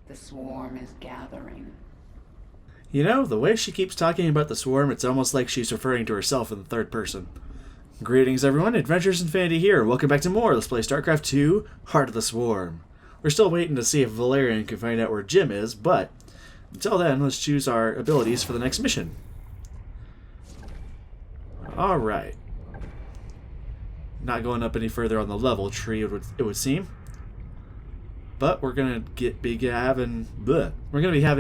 The swarm is gathering. You know, the way she keeps talking about the swarm, it's almost like she's referring to herself in the third person. Greetings everyone, Adventures Infinity here. Welcome back to more Let's Play Starcraft 2, Heart of the Swarm. We're still waiting to see if Valerian can find out where Jim is, but until then, let's choose our abilities for the next mission. Alright. Not going up any further on the level tree, it would seem. But we're gonna be having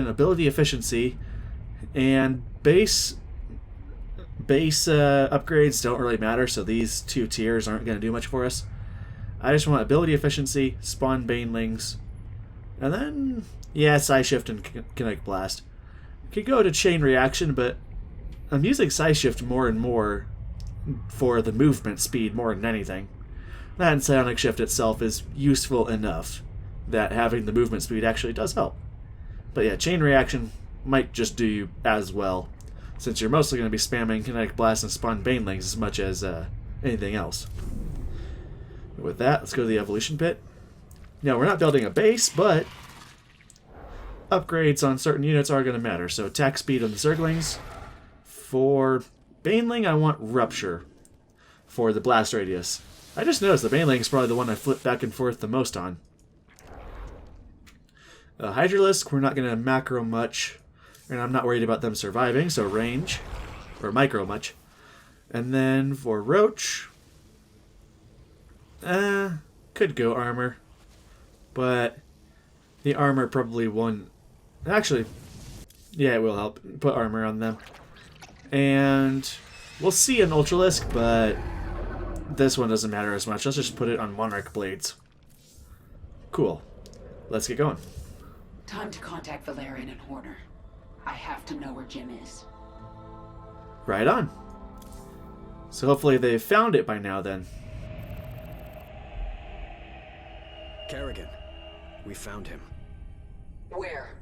ability efficiency, and base upgrades don't really matter. So these two tiers aren't gonna do much for us. I just want ability efficiency, spawn banelings, and then side shift and kinetic blast. Could go to chain reaction, but I'm using side shift more and more for the movement speed more than anything. That and psionic shift itself is useful enough that having the movement speed actually does help. But yeah, chain reaction might just do you as well, since you're mostly going to be spamming kinetic blast and spawn banelings as much as anything else. With that, let's go to the evolution pit. Now, we're not building a base, but upgrades on certain units are going to matter. So attack speed on the Zerglings. For Baneling, I want Rupture for the blast radius. I just noticed the Baneling is probably the one I flip back and forth the most on. Hydralisk, we're not going to macro much, and I'm not worried about them surviving, so range, or micro much. And then for Roach, could go armor, but the armor probably won't. Actually, yeah, it will help. Put armor on them. And we'll see an Ultralisk, but this one doesn't matter as much. Let's just put it on Monarch Blades. Cool. Let's get going. Time to contact Valerian and Horner. I have to know where Jim is. Right on. So hopefully they've found it by now then. Kerrigan, we found him. Where?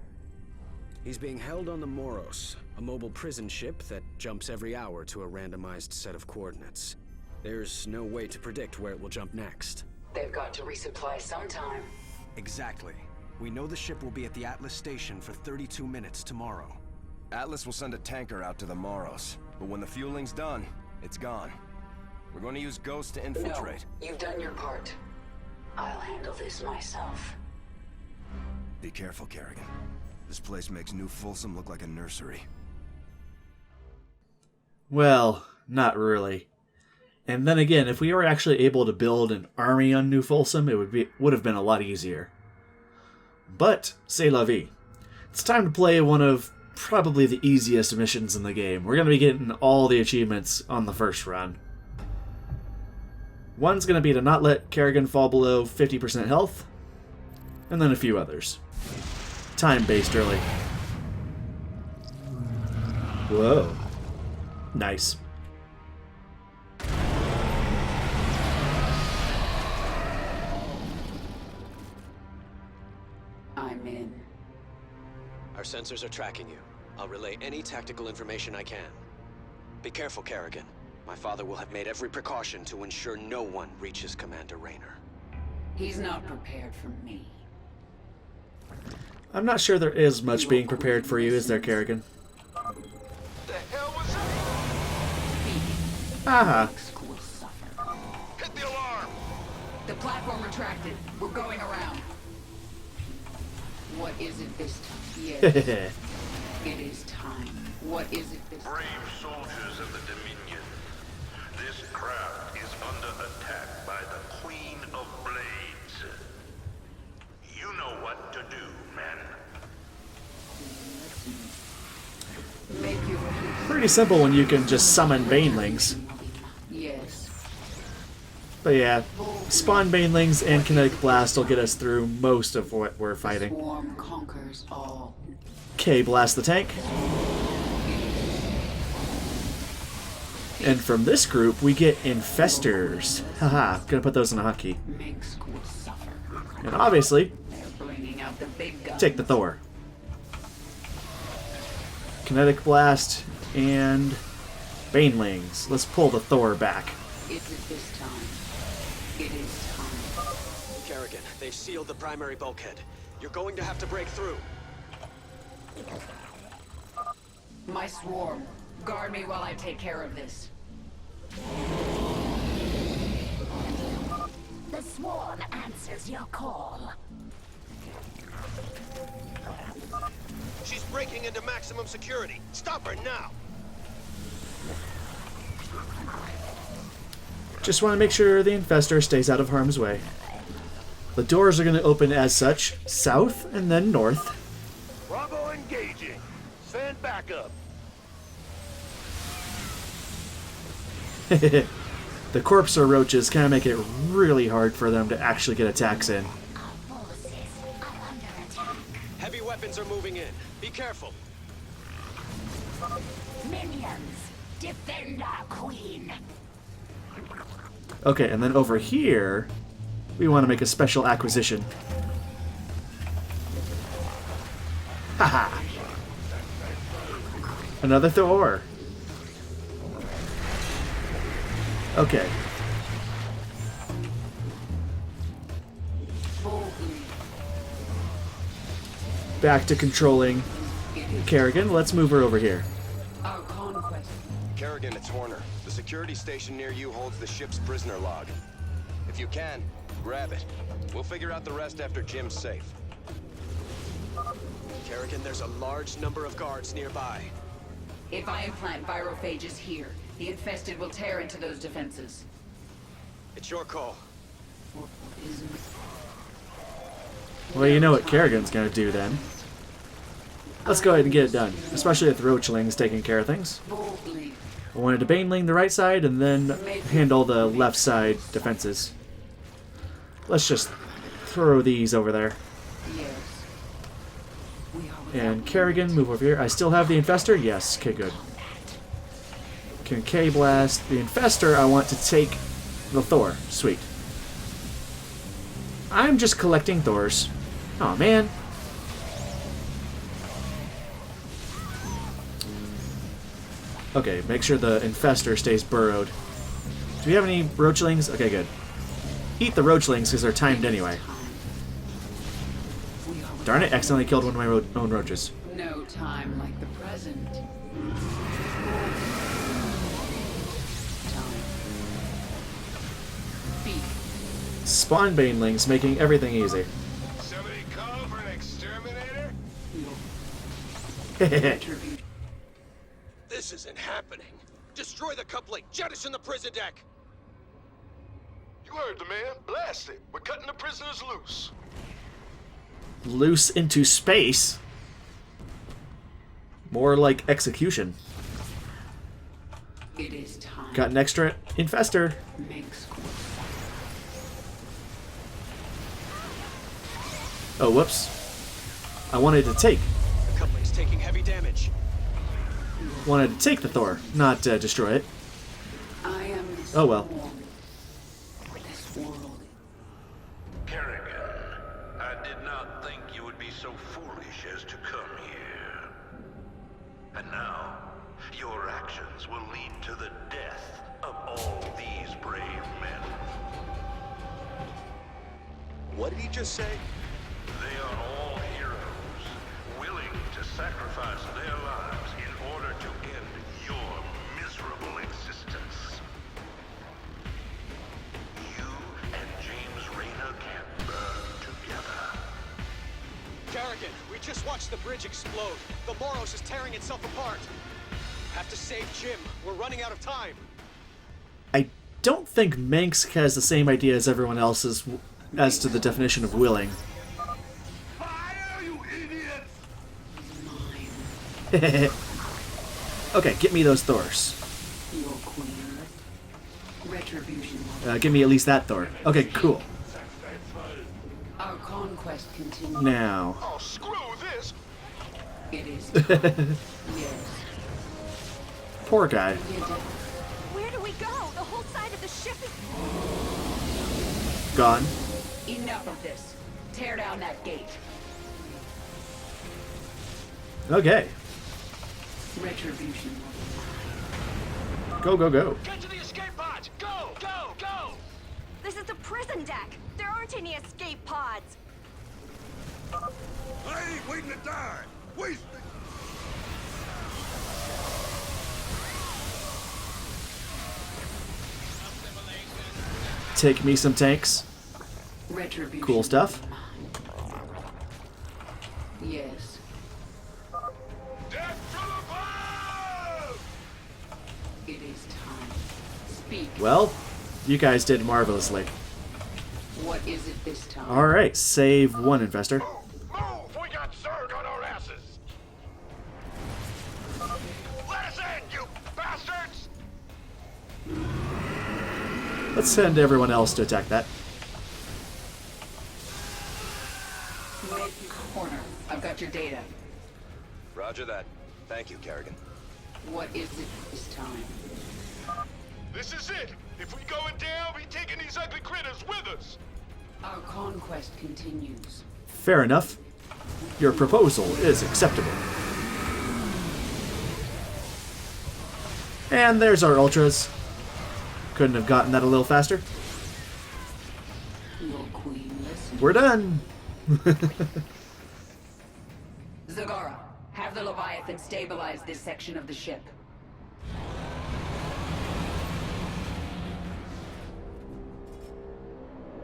He's being held on the Moros, a mobile prison ship that jumps every hour to a randomized set of coordinates. There's no way to predict where it will jump next. They've got to resupply sometime. Exactly. We know the ship will be at the Atlas station for 32 minutes tomorrow. Atlas will send a tanker out to the Moros, but when the fueling's done, it's gone. We're going to use Ghost to infiltrate. No, you've done your part. I'll handle this myself. Be careful, Kerrigan. This place makes New Folsom look like a nursery. Well, not really. And then again, if we were actually able to build an army on New Folsom, it would have been a lot easier. But, c'est la vie. It's time to play one of probably the easiest missions in the game. We're going to be getting all the achievements on the first run. One's going to be to not let Kerrigan fall below 50% health, and then a few others. Time-based early. Whoa. Nice. I'm in. Our sensors are tracking you. I'll relay any tactical information I can. Be careful, Kerrigan. My father will have made every precaution to ensure no one reaches Commander Raynor. He's not prepared for me. I'm not sure there is much being prepared for you, is there, Kerrigan? The hell was that? Aha. Mengsk will suffer. Hit the alarm! The platform retracted. We're going around. What is it this time? Yes. It is time. What is it this time? Brave soldiers of the Dominion, this craft is under attack by the Queen of Blades. You know what to do, men. Make your Pretty simple when you can just summon Banelings. Yes. But yeah, spawn Banelings and Kinetic Blast will get us through most of what we're fighting. Swarm conquers all. Okay, blast the tank. And from this group, we get Infestors. Haha, gonna put those in a hotkey. Mengsk will suffer. And obviously, They're bringing out the big guns. take the Thor. Kinetic Blast and Banelings. Let's pull the Thor back. Is it this time? It is time. Kerrigan, they've sealed the primary bulkhead. You're going to have to break through. My swarm. Guard me while I take care of this. The swarm answers your call. She's breaking into maximum security. Stop her now! Just want to make sure the infestor stays out of harm's way. The doors are going to open as such, south and then north. Bravo engaging. Send backup. The corpser roaches kind of make it really hard for them to actually get attacks in. Our forces are under attack. Heavy weapons are moving in. Be careful. Minions, defend our queen. Okay, and then over here, we want to make a special acquisition. Haha! Another Thor! Okay. Back to controlling Kerrigan. Let's move her over here. Our conquest. Kerrigan, it's Horner. The security station near you holds the ship's prisoner log. If you can, grab it. We'll figure out the rest after Jim's safe. Kerrigan, there's a large number of guards nearby. If I implant virophages here, the infested will tear into those defenses. It's your call. Well, you know what Kerrigan's gonna do then. Let's go ahead and get it done, especially with the Roachlings taking care of things. Boldly. I wanted to Baneling the right side and then handle the left side defenses. Let's just throw these over there. Yes. We are without And Kerrigan, move over here. I still have the Infestor? Yes. Okay, good. Can K-Blast the Infestor. I want to take the Thor. Sweet. I'm just collecting Thors. Oh man. Okay, make sure the Infestor stays burrowed. Do we have any Roachlings? Okay, good. Eat the Roachlings because they're timed anyway. Darn it, accidentally killed one of my own roaches. no time like the present. Time. Speak. Spawn Banelings, making everything easy. Somebody call for an exterminator? Retribution. This isn't happening. Destroy the coupling. Jettison the prison deck. You heard the man. Blast it. We're cutting the prisoners loose. Loose into space. More like execution. It is time. Got an extra Infestor. Mengsk. Oh, whoops. I wanted to take. The coupling's taking heavy damage. Wanted to take the Thor, not destroy it. I am this Oh, well. swarm. This world. Kerrigan, I did not think you would be so foolish as to come here. And now, your actions will lead to the death of all these brave men. What did he just say? They are all heroes, willing to sacrifice their lives in order to end your miserable existence. You and James Raynor can burn together. Kerrigan, we just watched the bridge explode. The Moros is tearing itself apart. Have to save Jim. We're running out of time. I don't think Mengsk has the same idea as everyone else's as to the definition of willing. Fire, you idiots! Mine. Okay, get me those Thors. Your queen. Retribution. Give me at least that Thor. Okay, cool. Our conquest continues. Now, Oh, screw this! It is time. Yes. poor guy. Where do we go? The whole side of the ship is... Gone. Enough of this. Tear down that gate. Okay. Retribution. Go, go, go. Get to the escape pods! Go! Go! Go! This is the prison deck. There aren't any escape pods. I ain't waiting to die. Waste it. Take me some tanks. Retribution. Cool stuff. Yes. Death from above! It is time. Speak. Well, you guys did marvelously. What is it this time? Alright, save one investor. Move! We got Zerg on our asses! Let us in, you bastards! Let's send everyone else to attack that. Mid corner. I've got your data. Roger that. Thank you, Kerrigan. What is it this time? This is it! If we going down, we taking these ugly critters with us! Our conquest continues. Fair enough. Your proposal is acceptable. And there's our ultras. Couldn't have gotten that a little faster. Your queen listens. We're done. Zagara, have the Leviathan stabilize this section of the ship.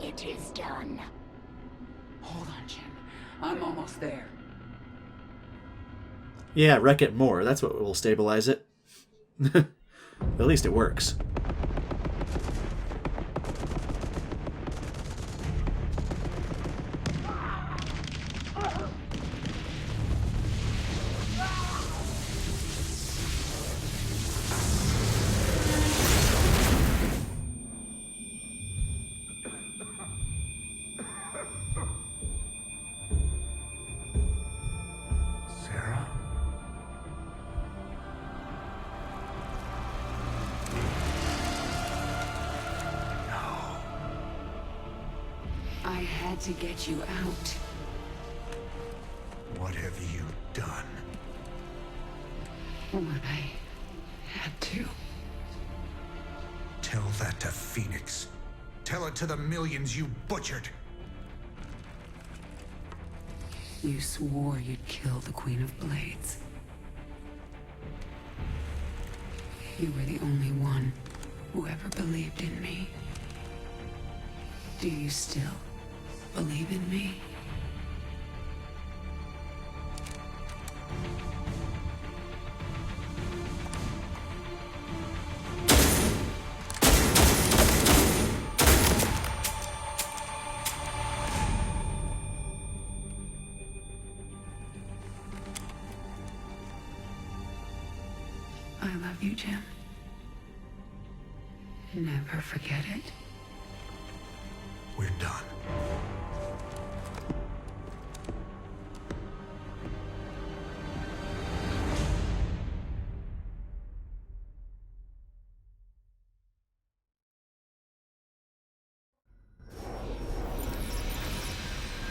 It is done. Hold on, Jim. I'm almost there. Yeah, wreck it more. That's what will stabilize it. At least it works. Sarah? I had to get you out. What have you done? What I had to. Tell that to Phoenix. Tell it to the millions you butchered. You swore you'd kill the Queen of Blades. You were the only one who ever believed in me. Do you still believe in me? I love you, Jim. Never forget it. We're done.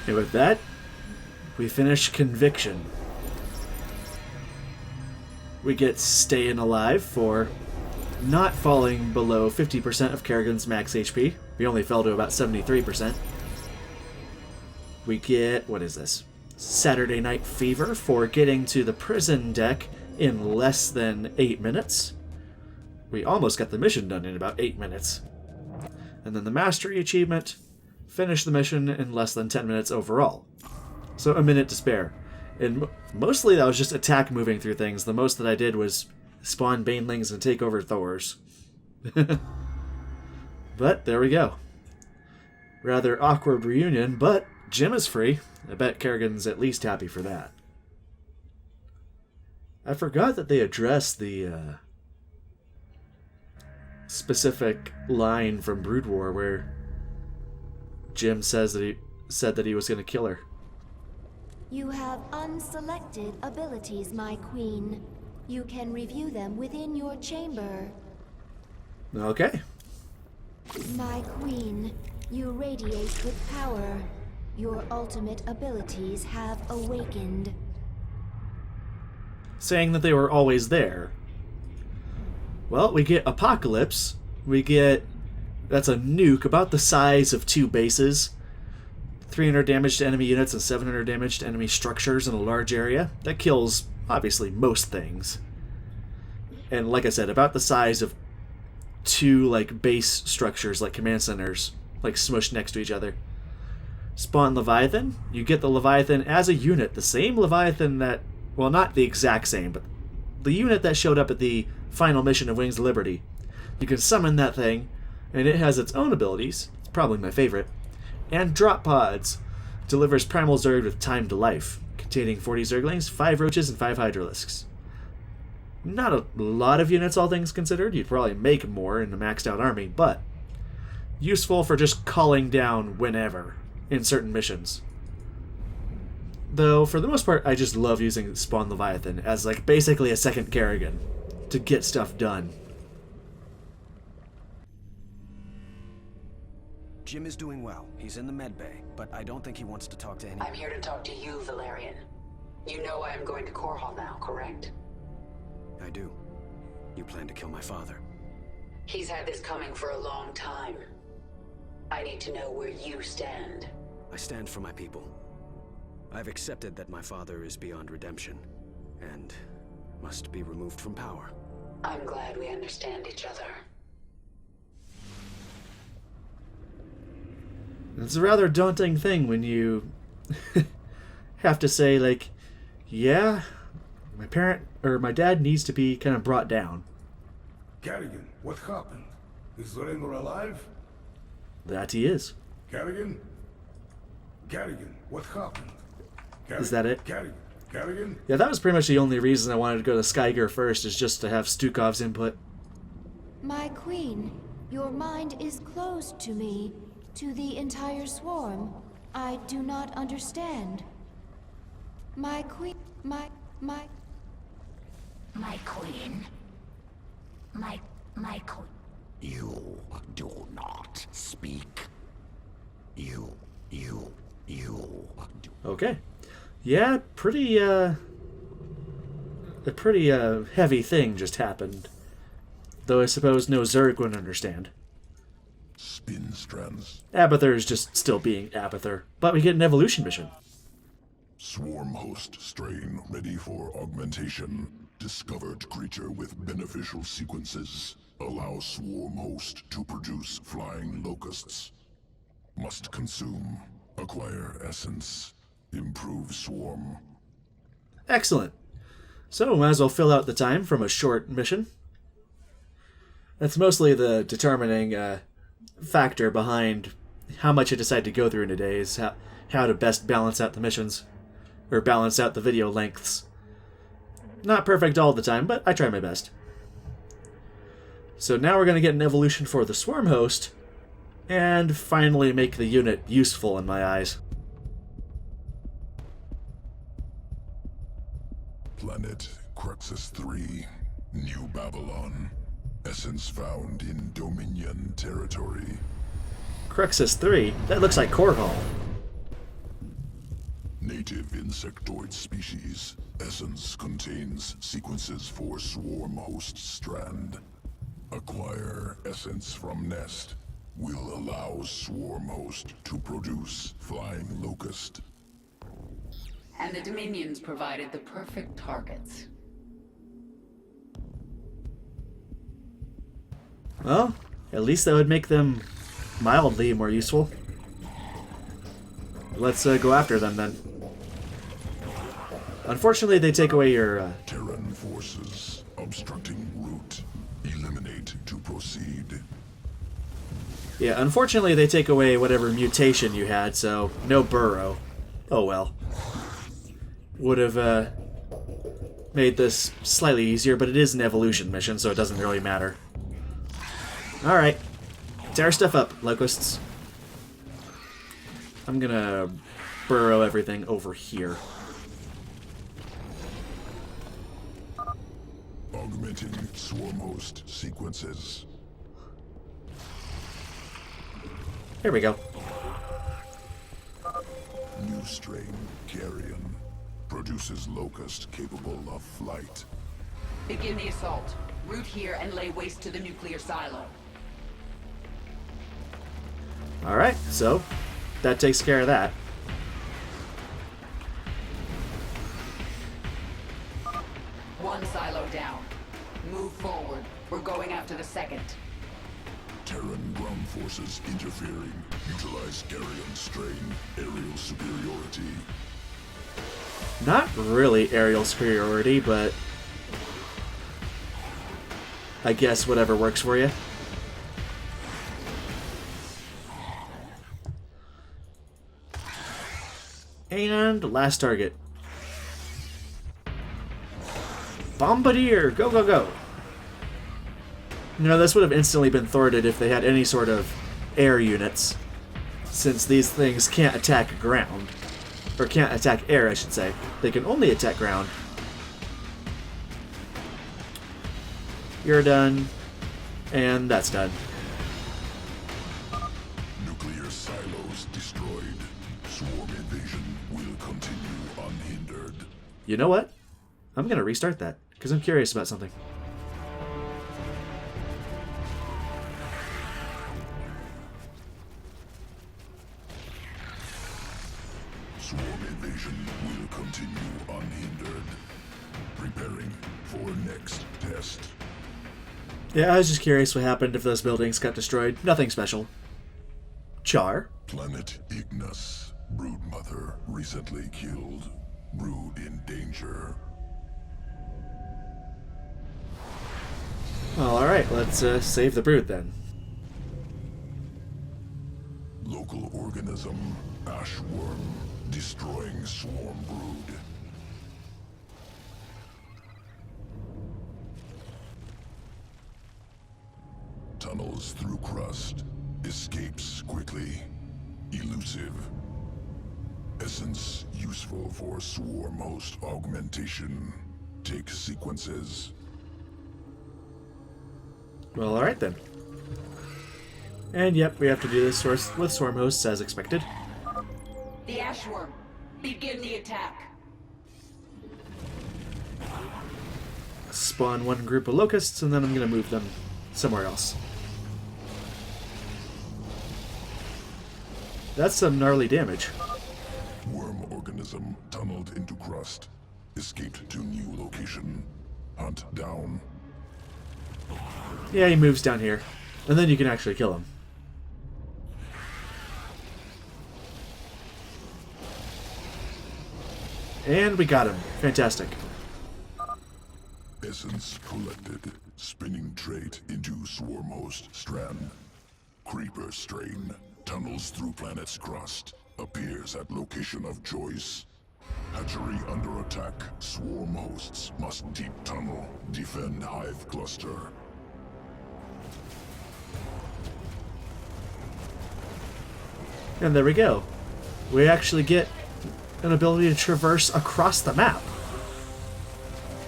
And with that, we finish Conviction. We get Staying Alive for not falling below 50% of Kerrigan's max HP. We only fell to about 73%. We get, what is this? Saturday Night Fever for getting to the prison deck in less than 8 minutes. We almost got the mission done in about 8 minutes. And then the Mastery Achievement, finish the mission in less than 10 minutes overall. So a minute to spare. And mostly that was just attack moving through things. The most that I did was spawn Banelings and take over Thors. But there we go. Rather awkward reunion, but Jim is free. I bet Kerrigan's at least happy for that. I forgot that they addressed the specific line from Brood War where Jim said that he was going to kill her. You have unselected abilities, my queen. You can review them within your chamber. Okay. My queen, you radiate with power. Your ultimate abilities have awakened. Saying that they were always there. Well, we get Apocalypse. We get... That's a nuke about the size of 2 bases. 300 damage to enemy units and 700 damage to enemy structures in a large area. That kills, obviously, most things. And like I said, about the size of two, like, base structures, like command centers, like, smushed next to each other. Spawn Leviathan. You get the Leviathan as a unit. The same Leviathan that... Well, not the exact same, but the unit that showed up at the final mission of Wings of Liberty. You can summon that thing, and it has its own abilities. It's probably my favorite. And Drop Pods. Delivers Primal Zerg with Time to Life, containing 40 Zerglings, 5 Roaches, and 5 Hydralisks. Not a lot of units, all things considered. You'd probably make more in a maxed out army, but useful for just calling down whenever in certain missions. Though, for the most part, I just love using Spawn Leviathan as, like, basically a second Kerrigan to get stuff done. Jim is doing well. He's in the med bay, but I don't think he wants to talk to anyone. I'm here to talk to you, Valerian. You know I am going to Core Hall now, correct? I do. You plan to kill my father. He's had this coming for a long time. I need to know where you stand. I stand for my people. I've accepted that my father is beyond redemption, and must be removed from power. I'm glad we understand each other. It's a rather daunting thing when you have to say, like, yeah, my dad needs to be kind of brought down. Kerrigan, what happened? Is Raynor alive? That he is. Kerrigan? Kerrigan, what happened? Is that it? Kerrigan? Yeah, that was pretty much the only reason I wanted to go to Skyger first, is just to have Stukov's input. My queen, your mind is closed to me, to the entire swarm. I do not understand. My queen, my queen. My queen. You do not speak. You do. Okay. Yeah, a pretty heavy thing just happened. Though I suppose no Zerg would understand. Spin strands. Abathur is just still being Abathur. But we get an evolution mission. Swarm host strain ready for augmentation. Discovered creature with beneficial sequences. Allow swarm host to produce flying locusts. Must consume. Acquire essence. Improve swarm. Excellent. So, might as well fill out the time from a short mission. That's mostly the determining factor behind how much I decide to go through in a day, is how to best balance out the missions. Or balance out the video lengths. Not perfect all the time, but I try my best. So now we're going to get an evolution for the swarm host, and finally make the unit useful in my eyes. Planet Cruxus 3, New Babylon. Essence found in Dominion territory. Cruxus 3? That looks like Core Hall. Native insectoid species. Essence contains sequences for swarm host strand. Acquire essence from nest. Will allow swarm host to produce flying locust. And the Dominions provided the perfect targets. Well, at least that would make them mildly more useful. Let's go after them then. Unfortunately, they take away your... Terran forces obstructing route. Eliminate to proceed. Yeah, unfortunately they take away whatever mutation you had, so no burrow. Oh well. Would have made this slightly easier, but it is an evolution mission, so it doesn't really matter. Alright. Tear stuff up, locusts. I'm gonna burrow everything over here. Augmenting swarm host sequences. Here we go. New strain, Carrion. Produces locust capable of flight. Begin the assault. Root here and lay waste to the nuclear silo. Alright, so that takes care of that. one silo down. Move forward. We're going after the second. Terran ground forces interfering. Utilize Kerrigan strain. Aerial superiority. Not really aerial superiority, but I guess whatever works for you. And last target. Bombardier! Go, go, go! You know, this would have instantly been thwarted if they had any sort of air units, since these things can't attack ground. Or can't attack air, I should say. They can only attack ground. You're done. And that's done. Nuclear silos destroyed. Swarm invasion will continue unhindered. You know what? I'm going to restart that, because I'm curious about something. Swarm invasion will continue unhindered. Preparing for next test. Yeah, I was just curious what happened if those buildings got destroyed. Nothing special. Char? Planet Ignis. Broodmother recently killed. Brood in danger. Well, alright, let's save the brood then. Local organism. Ashworm. Destroying swarm brood. Tunnels through crust. Escapes quickly. Elusive. Essence useful for swarm host augmentation. Take sequences. Well, alright then. And yep, we have to do this with swarm hosts as expected. The Ashworm. Begin the attack. Spawn one group of locusts, and then I'm going to move them somewhere else. That's some gnarly damage. Worm organism tunneled into crust. Escaped to new location. Hunt down. Yeah, he moves down here. And then you can actually kill him. And we got him. Fantastic. Essence collected. Spinning trait into swarm host strand. Creeper strain. Tunnels through planet's crust. Appears at location of choice. Hatchery under attack. Swarm hosts must deep tunnel. Defend hive cluster. And there we go. We actually get an ability to traverse across the map.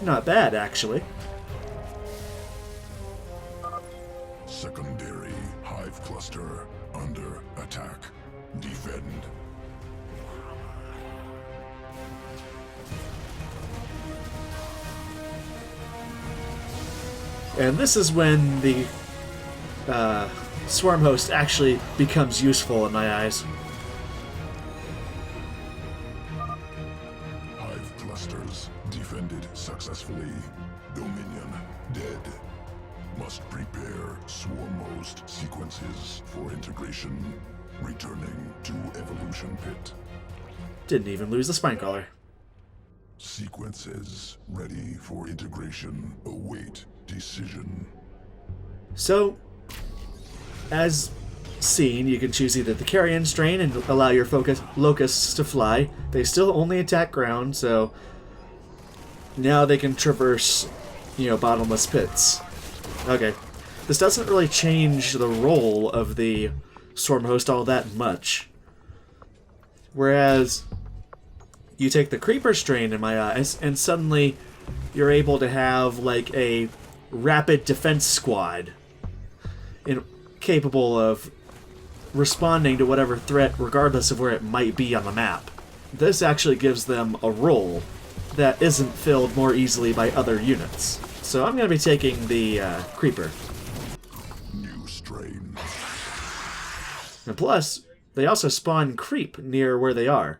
Not bad, actually. Secondary hive cluster under attack. Defend. And this is when the swarm host actually becomes useful in my eyes. Hive clusters defended successfully. Dominion dead. Must prepare swarm host sequences for integration. Returning to evolution pit. Didn't even lose the spine collar. Sequences ready for integration. Await decision. So, as seen, you can choose either the Kerrigan strain and allow your locusts to fly. They still only attack ground, so now they can traverse, bottomless pits. Okay. This doesn't really change the role of the swarm host all that much. Whereas you take the creeper strain in my eyes, and suddenly you're able to have like a rapid defense squad capable of responding to whatever threat regardless of where it might be on the map. This actually gives them a role that isn't filled more easily by other units. So I'm going to be taking the creeper. New strain. And plus, they also spawn creep near where they are.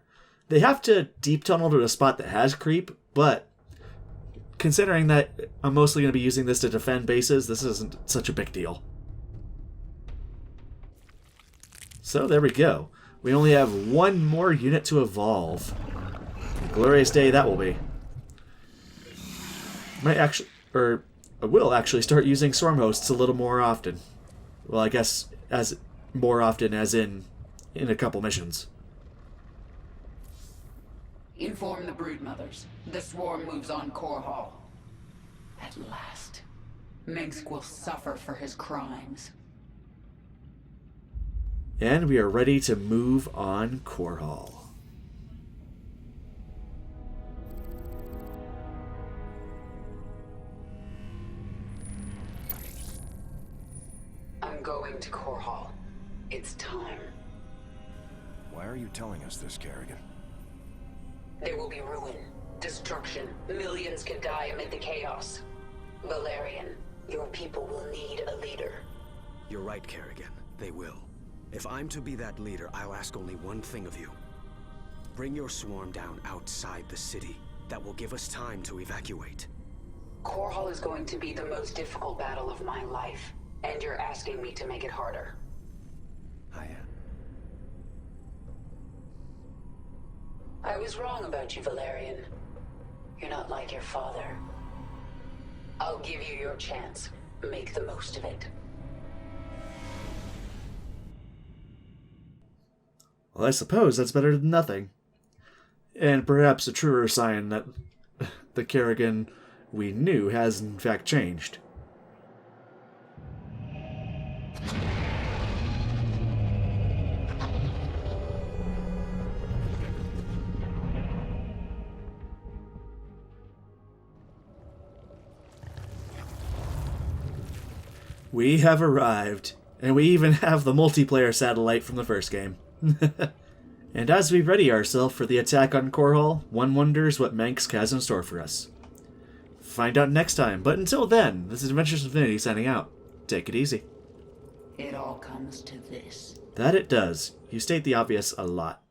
They have to deep tunnel to a spot that has creep, but considering that I'm mostly going to be using this to defend bases, this isn't such a big deal. So there we go. We only have one more unit to evolve. Glorious day that will be. Might actually, or I will actually start using swarm hosts a little more often. Well, I guess as more often as in a couple missions. Inform the broodmothers. The swarm moves on Core Hall. At last, Mengsk will suffer for his crimes. And we are ready to move on Core Hall. I'm going to Core Hall. It's time. Why are you telling us this, Kerrigan? There will be ruin, destruction. Millions can die amid the chaos. Valerian, your people will need a leader. You're right, Kerrigan. They will. If I'm to be that leader, I'll ask only one thing of you. Bring your swarm down outside the city. That will give us time to evacuate. Core Hall is going to be the most difficult battle of my life, and you're asking me to make it harder. I am. I was wrong about you, Valerian. You're not like your father. I'll give you your chance. Make the most of it. Well, I suppose that's better than nothing. And perhaps a truer sign that the Kerrigan we knew has in fact changed. We have arrived, and we even have the multiplayer satellite from the first game. And as we ready ourselves for the attack on Core Hall, one wonders what Mengsk has in store for us. Find out next time, but until then, this is Adventures Infinity signing out. Take it easy. It all comes to this. That it does. You state the obvious a lot.